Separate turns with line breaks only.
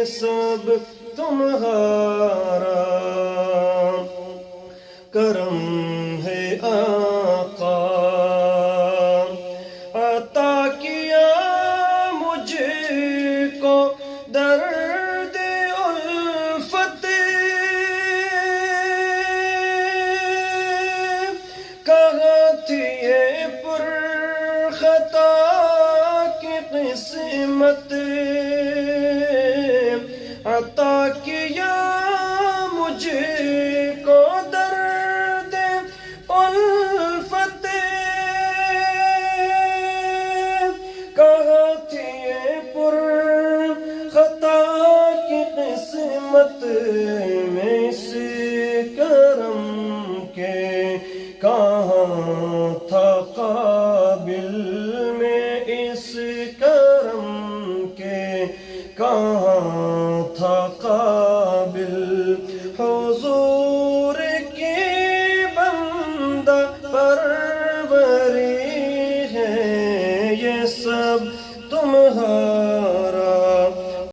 سب تمہارا کرم ہے آقا، عطا کیا مجھ کو درد الفت، کہاں تھی یہ پر خطا کی قسمت، عطا کیا مجھ کو درد الفت، کہاں تھی یہ پر خطا کی قسمت، میں اس کرم کے کہاں تھا قابل، میں اس کرم کے کہاں تھا قابل، حضور کی بندہ پروری ہے یہ سب تمہارا